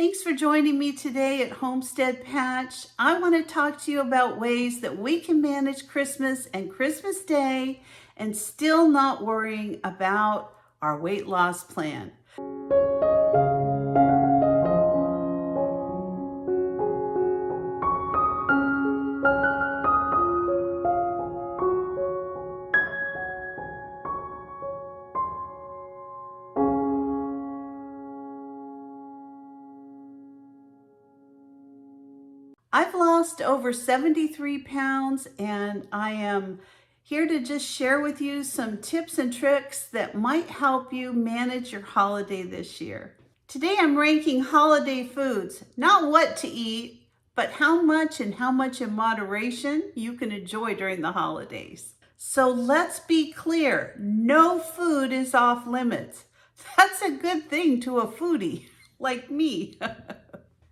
Thanks for joining me today at Homestead Patch. I want to talk to you about ways that we can manage Christmas and Christmas Day and still not worrying about our weight loss plan. I've lost over 73 pounds and I am here to just share with you some tips and tricks that might help you manage your holiday this year. Today I'm ranking holiday foods, not what to eat, but how much and how much in moderation you can enjoy during the holidays. So let's be clear, no food is off limits. That's a good thing to a foodie like me.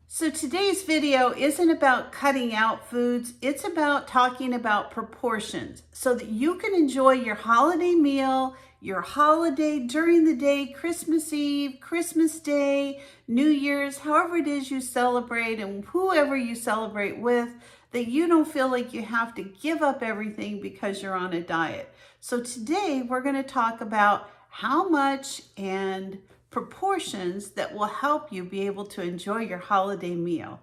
So today's video isn't about cutting out foods, it's about talking about proportions so that you can enjoy your holiday meal, your holiday during the day, Christmas Eve, Christmas Day, New Year's, however it is you celebrate and whoever you celebrate with, that you don't feel like you have to give up everything because you're on a diet. So today we're going to talk about how much and proportions that will help you be able to enjoy your holiday meal.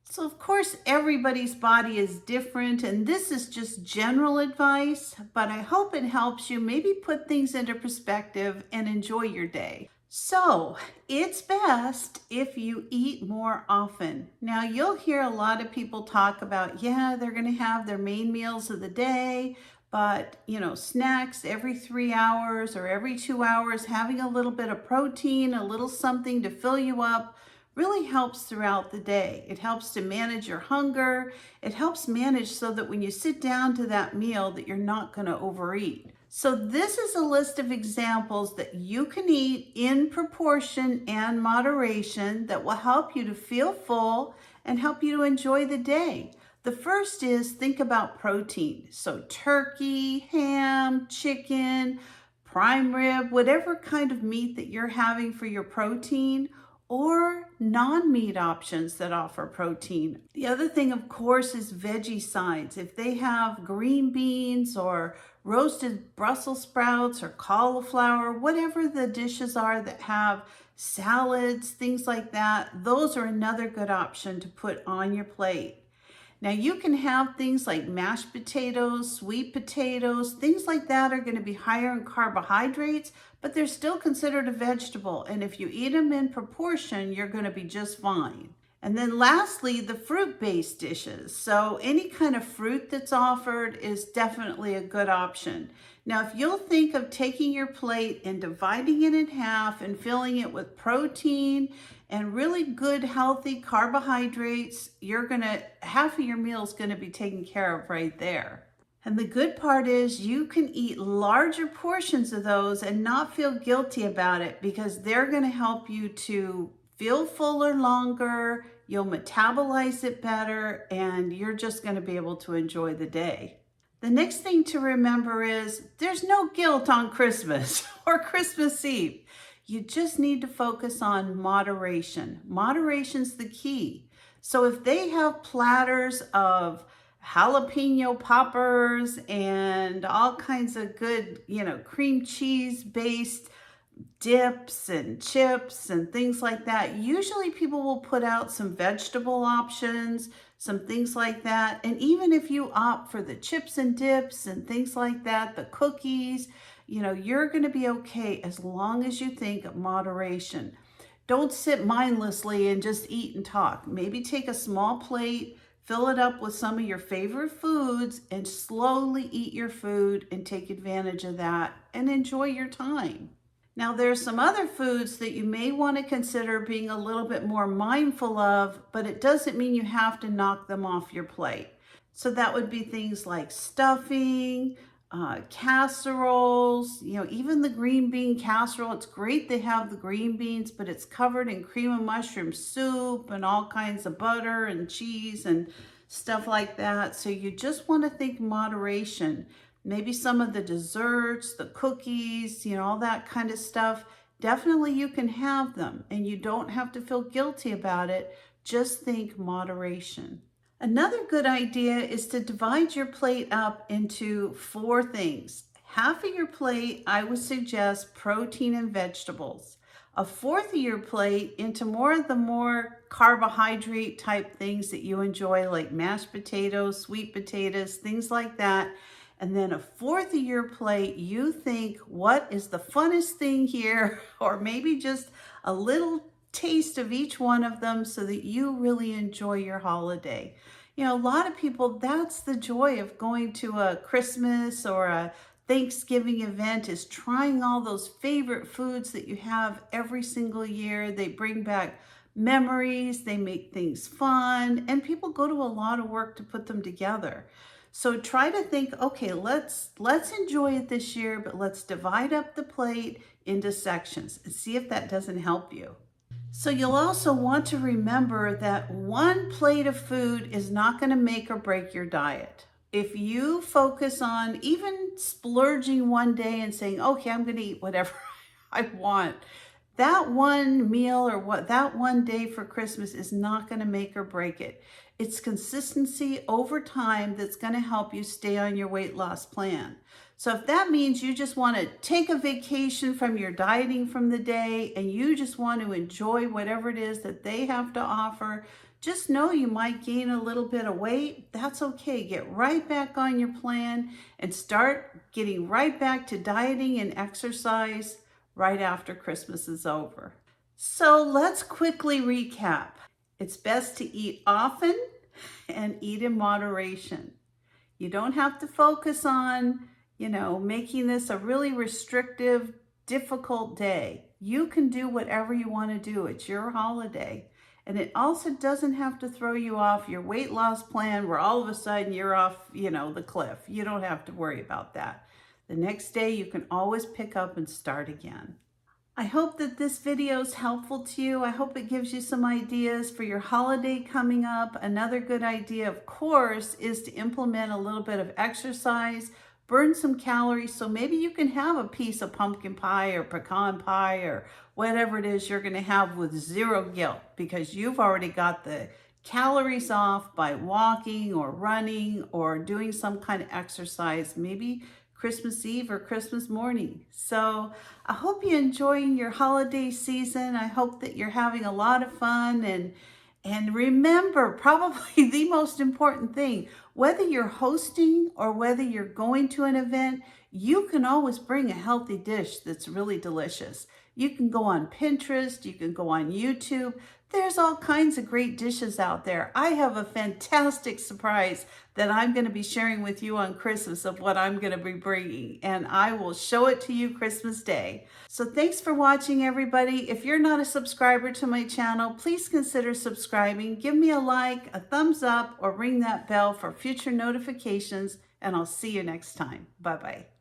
So of course, everybody's body is different, and this is just general advice, but I hope it helps you maybe put things into perspective and enjoy your day. So it's best if you eat more often. Now you'll hear a lot of people talk about, yeah, they're going to have their main meals of the day, but snacks every 3 hours or every 2 hours, having a little bit of protein, a little something to fill you up really helps throughout the day. It helps to manage your hunger. It helps manage so that when you sit down to that meal that you're not going to overeat. So this is a list of examples that you can eat in proportion and moderation that will help you to feel full and help you to enjoy the day. The first is think about protein. So turkey, ham, chicken, prime rib, whatever kind of meat that you're having for your protein, or non-meat options that offer protein. The other thing, of course, is veggie sides. If they have green beans or roasted Brussels sprouts or cauliflower, whatever the dishes are that have salads, things like that, those are another good option to put on your plate. Now you can have things like mashed potatoes, sweet potatoes, things like that are going to be higher in carbohydrates, but they're still considered a vegetable. And if you eat them in proportion, you're going to be just fine. And then lastly, the fruit-based dishes. So any kind of fruit that's offered is definitely a good option. Now, if you'll think of taking your plate and dividing it in half and filling it with protein and really good, healthy carbohydrates, half of your meal is going to be taken care of right there. And the good part is you can eat larger portions of those and not feel guilty about it because they're going to help you to feel fuller longer, you'll metabolize it better, and you're just going to be able to enjoy the day. The next thing to remember is there's no guilt on Christmas or Christmas Eve. You just need to focus on moderation. Moderation's the key. So if they have platters of jalapeno poppers and all kinds of good, cream cheese based dips and chips and things like that, usually people will put out some vegetable options, some things like that. And even if you opt for the chips and dips and things like that, the cookies, you're going to be okay as long as you think of moderation. Don't sit mindlessly and just eat and talk. Maybe take a small plate, fill it up with some of your favorite foods, and slowly eat your food and take advantage of that and enjoy your time. Now, there's some other foods that you may want to consider being a little bit more mindful of, but it doesn't mean you have to knock them off your plate. So that would be things like stuffing, casseroles, even the green bean casserole. It's great they have the green beans, but it's covered in cream of mushroom soup and all kinds of butter and cheese and stuff like that. So you just want to think moderation. Maybe some of the desserts, the cookies, all that kind of stuff. definitely you can have them and you don't have to feel guilty about it. Just think moderation. Another good idea is to divide your plate up into 4 things. Half of your plate, I would suggest protein and vegetables. A fourth of your plate into more carbohydrate type things that you enjoy, like mashed potatoes, sweet potatoes, things like that. And then a fourth of your plate, you think, what is the funnest thing here? Or maybe just a little taste of each one of them so that you really enjoy your holiday. You know, a lot of people, that's the joy of going to a Christmas or a Thanksgiving event, is trying all those favorite foods that you have every single year. They bring back memories, they make things fun, and people go to a lot of work to put them together. So try to think, okay, let's enjoy it this year, but let's divide up the plate into sections and see if that doesn't help you. So you'll also want to remember that one plate of food is not going to make or break your diet. If you focus on even splurging one day and saying, okay, I'm going to eat whatever I want, that one meal or what that one day for Christmas is not going to make or break it. It's consistency over time that's going to help you stay on your weight loss plan. So if that means you just want to take a vacation from your dieting from the day and you just want to enjoy whatever it is that they have to offer, just know you might gain a little bit of weight. That's okay. Get right back on your plan and start getting right back to dieting and exercise right after Christmas is over. So let's quickly recap. It's best to eat often and eat in moderation. You don't have to focus on, making this a really restrictive, difficult day. You can do whatever you want to do. It's your holiday. And it also doesn't have to throw you off your weight loss plan where all of a sudden you're off, the cliff. You don't have to worry about that. The next day you can always pick up and start again. I hope that this video is helpful to you. I hope it gives you some ideas for your holiday coming up. Another good idea, of course, is to implement a little bit of exercise, burn some calories, so maybe you can have a piece of pumpkin pie or pecan pie or whatever it is you're going to have with zero guilt, because you've already got the calories off by walking or running or doing some kind of exercise, maybe Christmas Eve or Christmas morning. So I hope you're enjoying your holiday season. I hope that you're having a lot of fun, and remember, probably the most important thing, whether you're hosting or whether you're going to an event, you can always bring a healthy dish that's really delicious. You can go on Pinterest, you can go on YouTube. There's all kinds of great dishes out there. I have a fantastic surprise that I'm going to be sharing with you on Christmas of what I'm going to be bringing, and I will show it to you Christmas Day. So thanks for watching, everybody. If you're not a subscriber to my channel, please consider subscribing. Give me a like, a thumbs up, or ring that bell for future notifications, and I'll see you next time. Bye-bye.